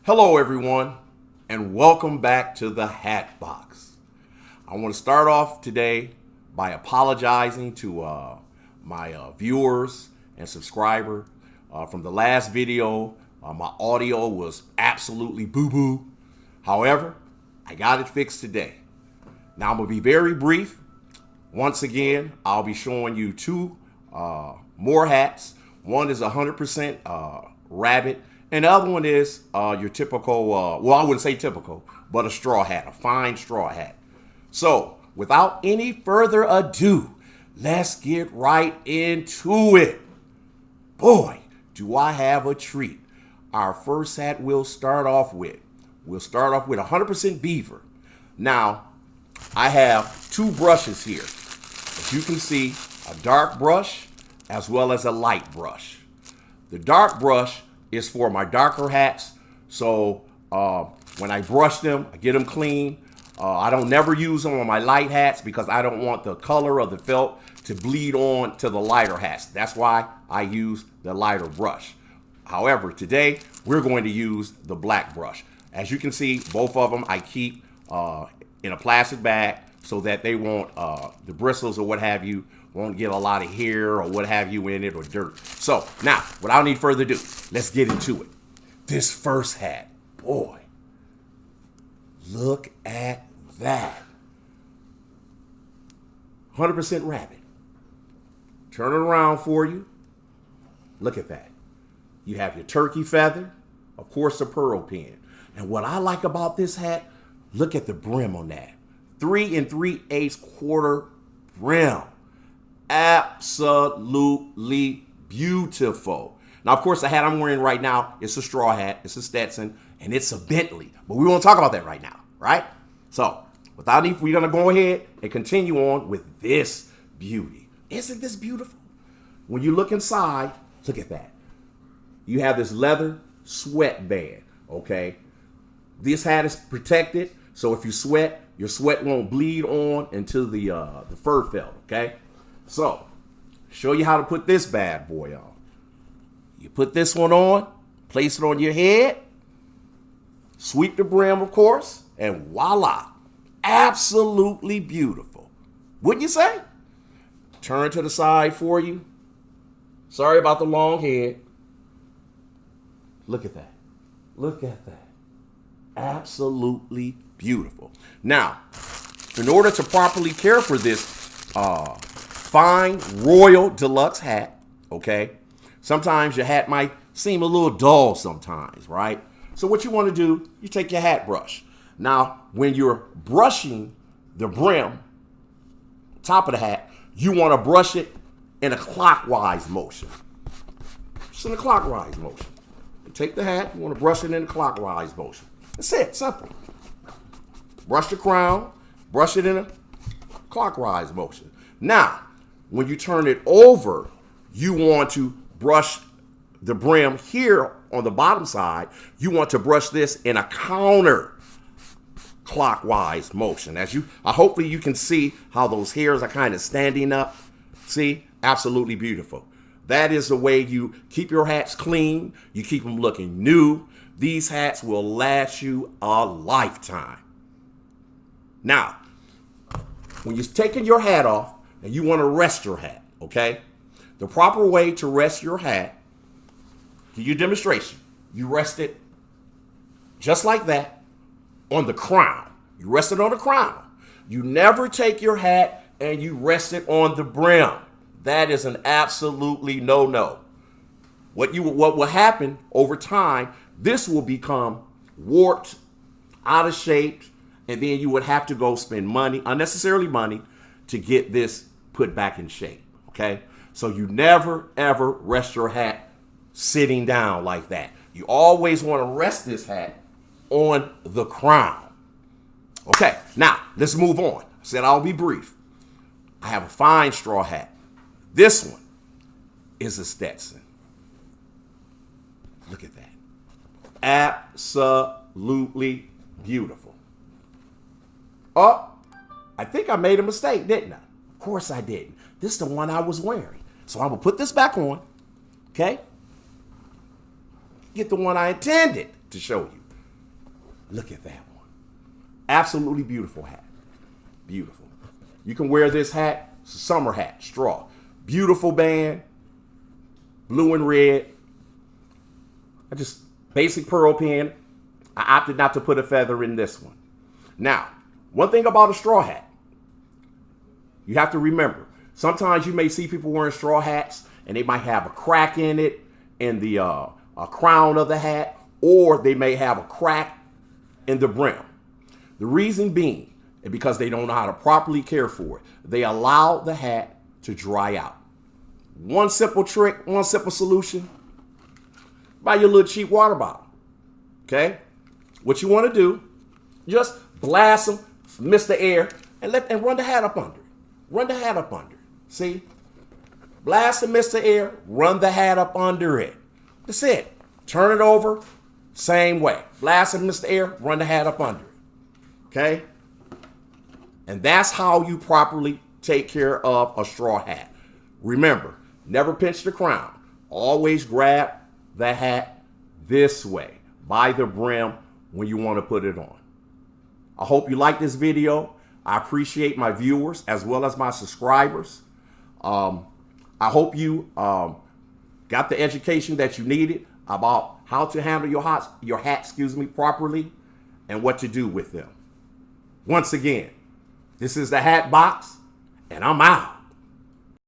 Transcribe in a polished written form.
Hello, everyone, and welcome back to the Hat Box. I want to start off today by apologizing to my viewers and subscriber. From the last video, my audio was absolutely boo-boo. However, I got it fixed today. Now, I'm going to be very brief. Once again, I'll be showing you two more hats. One is 100% rabbit, and the other one is your typical, well, I wouldn't say typical, but a straw hat, a fine straw hat. So, without any further ado, let's get right into it. Boy, do I have a treat. Our first hat we'll start off with 100% beaver. Now, I have two brushes here. As you can see, a dark brush as well as a light brush. The dark brush is for my darker hats, so when I brush them, I get them clean. I don't never use them on my light hats because I don't want the color of the felt to bleed on to the lighter hats. That's why I use the lighter brush. However, today we're going to use the black brush. As you can see, both of them I keep in a plastic bag so that they won't, the bristles or what have you, won't get a lot of hair or what have you in it or dirt. So now, without any further ado, let's get into it. This first hat, boy, look at that. 100% rabbit. Turn it around for you. Look at that. You have your turkey feather, of course, the pearl pin. And what I like about this hat, look at the brim on that. 3 3/8 quarter brim. Absolutely beautiful. Now, of course, the hat I'm wearing right now is a straw hat. It's a Stetson, and it's a Bentley. But we won't talk about that right now, right? So, without any, we're going to go ahead and continue on with this beauty. Isn't this beautiful? When you look inside, look at that. You have this leather sweatband, okay? This hat is protected, so if you sweat, your sweat won't bleed on into the fur felt, okay? So, show you how to put this bad boy on. You put this one on, place it on your head, sweep the brim, of course, and voila. Absolutely beautiful. Wouldn't you say? Turn to the side for you. Sorry about the long head. Look at that. Look at that. Absolutely beautiful. Now, in order to properly care for this fine royal deluxe hat, okay, sometimes your hat might seem a little dull sometimes, right? So what you want to do, you take your hat brush. Now, when you're brushing the brim, top of the hat, you want to brush it in a clockwise motion. Just in a clockwise motion. You take the hat, you want to brush it in a clockwise motion. That's it, simple. Brush the crown, brush it in a clockwise motion. Now, when you turn it over, you want to brush the brim here on the bottom side. You want to brush this in a counter clockwise motion. Hopefully you can see how those hairs are kind of standing up. See, absolutely beautiful. That is the way you keep your hats clean. You keep them looking new. These hats will last you a lifetime. Now, when you're taking your hat off and you want to rest your hat, okay? The proper way to rest your hat, give you a demonstration. You rest it just like that on the crown. You rest it on the crown. You never take your hat and you rest it on the brim. That is an absolutely no-no. What will happen over time, this will become warped, out of shape, and then you would have to go spend money, unnecessarily money, to get this put back in shape, okay? So you never, ever rest your hat sitting down like that. You always want to rest this hat on the crown. Okay, now, let's move on. I said I'll be brief. I have a fine straw hat. This one is a Stetson. Look at that. Absolutely beautiful. Oh, I think I made a mistake, didn't I? Of course I didn't. This is the one I was wearing. So I'm going to put this back on, okay? Get the one I intended to show you. Look at that one. Absolutely beautiful hat. Beautiful. You can wear this hat. It's a summer hat, straw. Beautiful band. Blue and red. I just basic pearl pin. I opted not to put a feather in this one. Now, one thing about a straw hat, you have to remember, sometimes you may see people wearing straw hats and they might have a crack in it in the crown of the hat, or they may have a crack in the brim. The reason being is because they don't know how to properly care for it. They allow the hat to dry out. One simple trick, one simple solution, buy your little cheap water bottle, okay? What you want to do, just blast them, mist the air, and run the hat up under it. Run the hat up under it. See? Blast and mist the air, run the hat up under it. That's it. Turn it over, same way. Blast and mist the air, run the hat up under it. Okay? And that's how you properly take care of a straw hat. Remember, never pinch the crown. Always grab the hat this way, by the brim, when you want to put it on. I hope you like this video. I appreciate my viewers as well as my subscribers. I hope you got the education that you needed about how to handle your hat, properly, and what to do with them. Once again, this is the Hat Box, and I'm out.